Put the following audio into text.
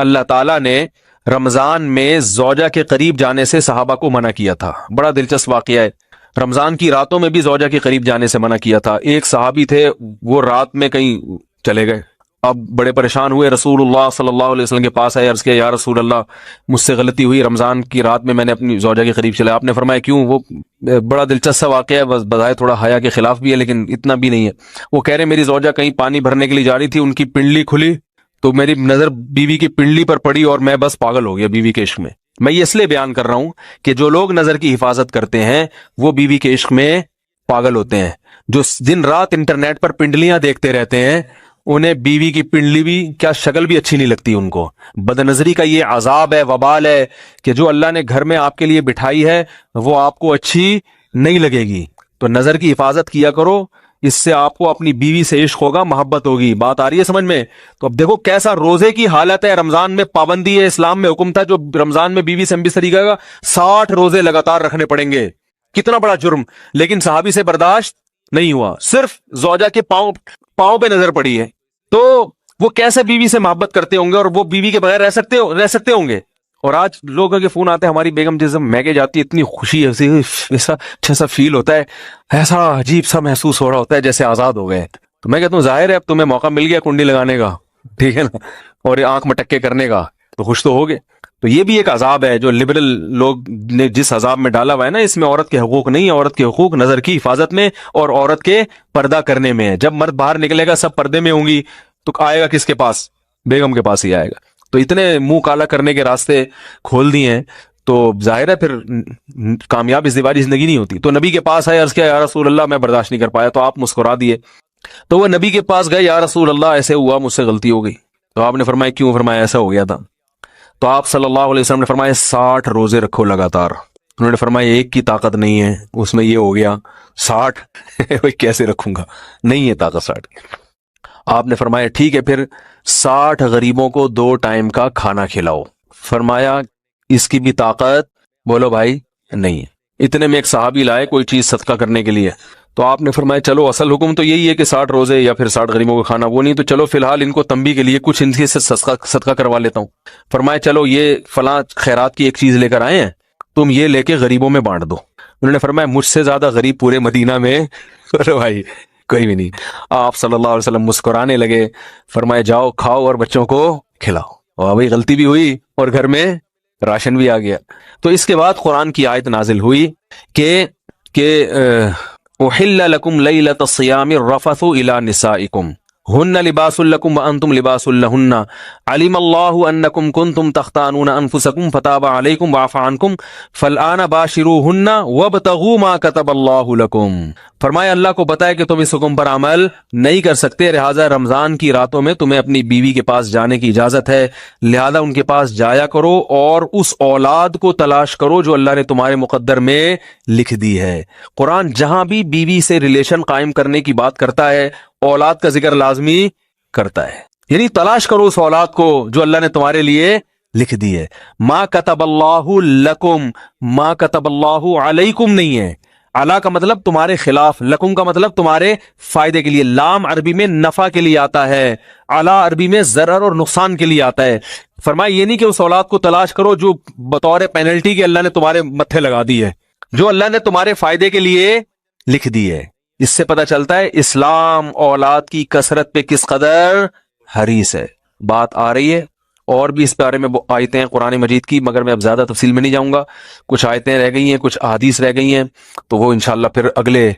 اللہ تعالیٰ نے رمضان میں زوجہ کے قریب جانے سے صحابہ کو منع کیا تھا. بڑا دلچسپ واقعہ ہے. رمضان کی راتوں میں بھی زوجہ کے قریب جانے سے منع کیا تھا. ایک صحابی تھے، وہ رات میں کہیں چلے گئے. اب بڑے پریشان ہوئے، رسول اللہ صلی اللہ علیہ وسلم کے پاس آئے، عرض کیا یا رسول اللہ مجھ سے غلطی ہوئی، رمضان کی رات میں نے اپنی زوجہ کے قریب چلا. آپ نے فرمایا کیوں؟ وہ بڑا دلچسپ واقعہ ہے، بظاہر تھوڑا حیا کے خلاف بھی ہے لیکن اتنا بھی نہیں ہے. وہ کہہ رہے میری زوجہ کہیں پانی بھرنے کے لیے جا رہی تھی، ان کی پنڈلی کھلی تو میری نظر بیوی کی پنڈلی پر پڑی اور میں بس پاگل ہو گیا بیوی کے عشق میں. میں یہ اس لیے بیان کر رہا ہوں کہ جو لوگ نظر کی حفاظت کرتے ہیں وہ بیوی کے عشق میں پاگل ہوتے ہیں. جو دن رات انٹرنیٹ پر پنڈلیاں دیکھتے رہتے ہیں انہیں بیوی کی پنڈلی بھی کیا شکل بھی اچھی نہیں لگتی ان کو. بد نظری کا یہ عذاب ہے، وبال ہے کہ جو اللہ نے گھر میں آپ کے لیے بٹھائی ہے وہ آپ کو اچھی نہیں لگے گی. تو نظر کی حفاظت کیا کرو، اس سے آپ کو اپنی بیوی سے عشق ہوگا، محبت ہوگی. بات آ رہی ہے سمجھ میں؟ تو اب دیکھو کیسا روزے کی حالت ہے. رمضان میں پابندی ہے، اسلام میں حکم تھا جو رمضان میں بیوی سے ہمبستری کرے گا 60 روزے لگاتار رکھنے پڑیں گے. کتنا بڑا جرم، لیکن صحابی سے برداشت نہیں ہوا. صرف زوجہ کے پاؤں پہ نظر پڑی ہے تو وہ کیسے بیوی سے محبت کرتے ہوں گے اور وہ بیوی کے بغیر رہ سکتے ہوں گے. اور آج لوگوں کے فون آتے ہیں ہماری بیگم جس میکے جاتی ہے اتنی خوشی ہے، ایسا اچھا سا فیل ہوتا ہے، ایسا عجیب سا محسوس ہو رہا ہوتا ہے جیسے آزاد ہو گئے. تو میں کہتا ہوں ظاہر ہے اب تمہیں موقع مل گیا کنڈی لگانے کا، ٹھیک ہے نا، اور آنکھ مٹکے کرنے کا، تو خوش تو ہوگے. تو یہ بھی ایک عذاب ہے جو لبرل لوگ نے جس عذاب میں ڈالا ہوا ہے نا، اس میں عورت کے حقوق نہیں ہے. عورت کے حقوق نظر کی حفاظت میں اور عورت کے پردہ کرنے میں ہے. جب مرد باہر نکلے گا سب پردے میں ہوں گی تو آئے گا کس کے پاس؟ بیگم کے پاس ہی آئے گا. تو اتنے منہ کالا کرنے کے راستے کھول دیے ہیں تو ظاہر ہے پھر کامیاب ازدواجی زندگی نہیں ہوتی. تو نبی کے پاس آئے، عرض کیا یا رسول اللہ میں برداشت نہیں کر پایا. تو آپ مسکرا دیے. تو وہ نبی کے پاس گئے، یا رسول اللہ ایسے ہوا، مجھ سے غلطی ہو گئی. تو آپ نے فرمایا کیوں؟ فرمایا ایسا ہو گیا تھا. تو آپ صلی اللہ علیہ وسلم نے فرمایا 60 روزے رکھو لگاتار. انہوں نے فرمایا ایک کی طاقت نہیں ہے، اس میں یہ ہو گیا 60 کیسے رکھوں گا، نہیں ہے طاقت 60. آپ نے فرمایا ٹھیک ہے پھر 60 غریبوں کو 2 ٹائم کا کھانا کھلاؤ. فرمایا اس کی بھی طاقت بولو بھائی نہیں ہے. اتنے میں ایک صحابی لائے کوئی چیز صدقہ کرنے کے لیے. تو آپ نے فرمایا چلو اصل حکم تو یہی ہے کہ 60 روزے یا پھر 60 غریبوں کو کھانا، وہ نہیں تو چلو فی الحال ان کو تنبیہ کے لیے کچھ ان سے صدقہ کروا لیتا ہوں. فرمایا چلو یہ فلاں خیرات کی ایک چیز لے کر آئے ہیں، تم یہ لے کے غریبوں میں بانٹ دو. انہوں نے فرمایا مجھ سے زیادہ غریب پورے مدینہ میں بھائی کوئی بھی نہیں. آپ صلی اللہ علیہ وسلم مسکرانے لگے، فرمایا جاؤ کھاؤ اور بچوں کو کھلاؤ. اور بھائی غلطی بھی ہوئی اور گھر میں راشن بھی آ گیا. تو اس کے بعد قرآن کی آیت نازل ہوئی کہ احل لکم لیلۃ الصیام الرفث الی نسائکم ہن لباس لکم وانتم لباس لہن علم اللہ انکم کنتم تختانون انفسکم فتاب علیکم وعفى عنکم فالآن باشروہن وابتغوا ما کتب اللہ لکم. فرمایا اللہ کو پتہ ہے کہ تم اس حکم پر عمل نہیں کر سکتے، لہٰذا رمضان کی راتوں میں تمہیں اپنی بیوی کے پاس جانے کی اجازت ہے، لہذا ان کے پاس جایا کرو اور اس اولاد کو تلاش کرو جو اللہ نے تمہارے مقدر میں لکھ دی ہے. قرآن جہاں بھی بیوی سے ریلیشن قائم کرنے کی بات کرتا ہے اولاد کا ذکر لازمی کرتا ہے، یعنی تلاش کرو اس اولاد کو جو اللہ نے تمہارے لیے لکھ دی ہے. ما کتب اللہ لکم، ما کتب اللہ علیکم نہیں ہے. علا کا مطلب تمہارے خلاف، لکم کا مطلب تمہارے فائدے کے لیے. لام عربی میں نفع کے لیے آتا ہے، علا عربی میں ضرر اور نقصان کے لیے آتا ہے. فرمایا یہ نہیں کہ اس اولاد کو تلاش کرو جو بطور پینلٹی کے اللہ نے تمہارے متھے لگا دی ہے، جو اللہ نے تمہارے فائدے کے لیے لکھ دی ہے. اس سے پتہ چلتا ہے اسلام اولاد کی کثرت پہ کس قدر حریص ہے. بات آ رہی ہے اور بھی اس بارے میں آیتیں ہیں قرآن مجید کی، مگر میں اب زیادہ تفصیل میں نہیں جاؤں گا. کچھ آیتیں رہ گئی ہیں، کچھ احادیث رہ گئی ہیں، تو وہ انشاءاللہ پھر اگلے